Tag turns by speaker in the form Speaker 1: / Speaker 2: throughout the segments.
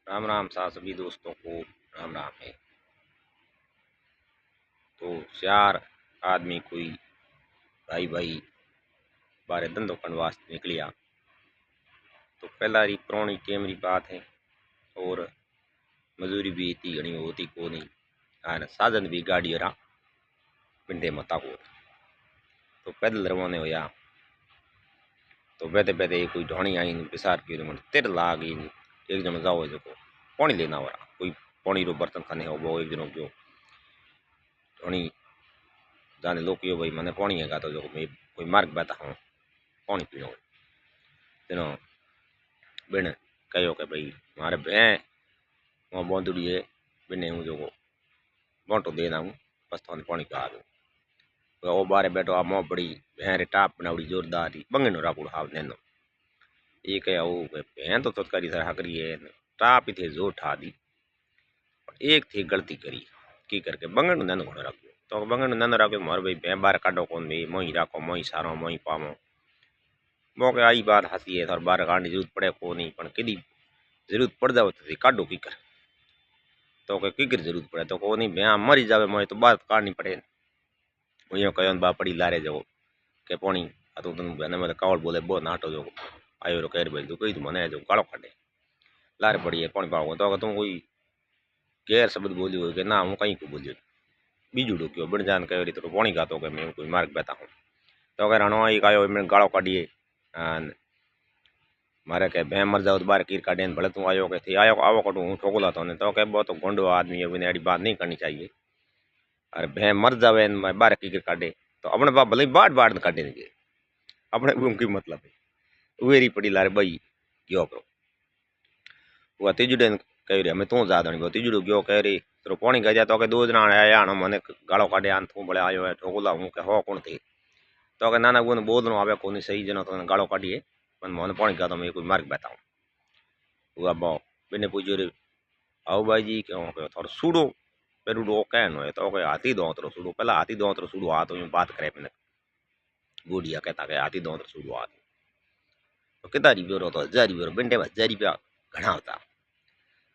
Speaker 1: राम राम सा सभी दोस्तों को राम राम है। तो चार आदमी कोई भाई भाई बारे धंधों करने वास्ते निकलिया। तो पहला री पुरानी टेमरी बात है और मजूरी भी इतनी घनी होती को नहीं आने साधन भी गाड़ी रहा पिंडे मता को। तो पैदल रवाने होया तो बहते बहते कोई ढोणी आई पिसार की मन तिर लाग गई। एक जन जाओ जो पानी लेना हो रहा कोई पानी रो बर्तन खाने हो वो एक जनों क्यों ढोणी जाने लोग क्यों भाई मैंने पानी है तो जो मैं कोई मार्ग बैठा हूँ पानी पीनो तेनो बिन कहो कि भाई मारे भैं वहाँ बोंदड़ी है बिने हूँ जो बोंटो देना हूँ बस थाने पानी पा दूँ। तो वो बारे बैठो आ मोह बड़ी भैं रे टाप बनावड़ी जोरदार बंगनो राकुड़ हाव नैनो ये कह वो भैं तो तत्कारी तरह करी है टाप ही थे जोर ठा दी एक थी गलती करी की करके बंगन नैनो घोड़ो रख दो। तो बंगन नैनो रखो मारो भाई भैं बार काटो कौन भाई मोही राखो मोही सारो मोही पावो मौके आई बात हसी है थोड़ा बार काटने जरूरत पड़े को नहीं पण कि जरूरत पड़ जाओ तो काटो की कर तो की कर जरूरत पड़े तो को नहीं भैया मरी जावे मोए तो बात काटनी पड़े वो कहो बा पड़ी लारे जो के पानी तू तुम बहने में कावड़ बोले बो नाटो जो आयो रो कह भाई तू कही तू मने जो गाड़ो काटे लारे पड़ी है पानी पाओ तो तुम कोई गैर शब्द बोलियो हो कि ना हूँ कहीं को बोलियो बीजूड़ो क्यों बिन जान कह रही तो पानी का तो मैं कोई मार्ग बैठा हूँ तो अगर हनो आई आयो मैंने गाड़ो काटिए मारे के भैं मर जाओ तो बार कीर काटे भले तू आयो के थी आयो आवो कटू हूँ ठोकला तो कह बहुत तो गोंडो आदमी है ऐसी बात नहीं करनी चाहिए। अरे भैं मर जावे बार कीर काटे तो अपने बाप भले बाट बाट काटे नहीं अपने उनकी मतलब है वेरी पड़ी लारे बई गयो करो वो तीजुड़े कह रही हमें तू ज्यादा नहीं तीजुड़ो गयो कह रही तो पानी कह जाता दो जना आया मैंने गाड़ो काटे आन तू बड़े आयो है ठोकला हूँ के हो कौन थे तो नाना वो बोलनो आवे को सही जनो तो गाड़ो काटिए मन पानी का तो मैं कोई मार्ग बैठा हूँ हुआ बो बिने पूछो रे आओ भाई जी क्यों थोड़ा सूडो पेरूडो कहनो है तो हाथी दो तो सूडो पहला हाथी दो तो सूडो हाथ बात करे मैंने गुड़िया कहता के हाथी दो तो सूडो हाथ तो कितना रिव्यू रो तो 1000 रुपये बिंटे 1000 रुपया घना होता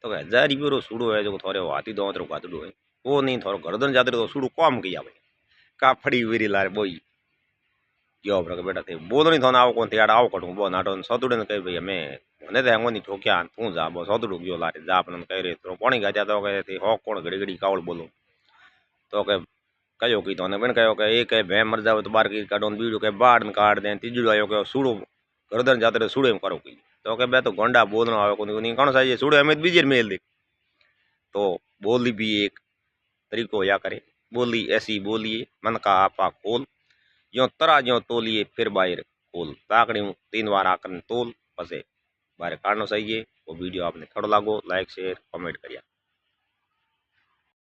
Speaker 1: तो 1000 रुपये रो सूडो है जो थोड़े हाथी दो तो कातड़ो है वो नहीं थोड़ा गर्दन जाते तो सूडो कम किया भाई का फड़ी हुई लारे बोई यो बेटा थे बोल नहीं थोड़ा आओ कौन थे आओ कटू बो नाटो सतुड़े ने कह भाई हमें મને તો હેંગો ની ઠોક્યા તું જા બસ સતડું ગયો લારે જા પણ કહી રે તો કોણી ગાજા તો કે હો કોણ ઘડી ઘડી કાવળ બોલું તો કે કયો કી તો ને પણ કયો કે એક ભે મર જાવ તો બાર કી કાઢો બીડું કે બાડ ને કાઢ દે ત્રીજું આયો કે સૂડો ગરદન જાતે સૂડે એમ કરો કી તો કે બે તો ગોંડા બોલનો આવે કોની કોણ સાઈ સૂડે અમે બીજે મેલ दे तो बोली भी एक तरीको होया करे बोली ऐसी बोलिए मन का आपा खोल जो तरा जो तोलिए फिर बाहर खोल ताकड़ी 3 बार आकर तोल पसे बारे काटना चाहिए। वो वीडियो आपने थोड़ा लागो लाइक शेयर कमेंट करिए।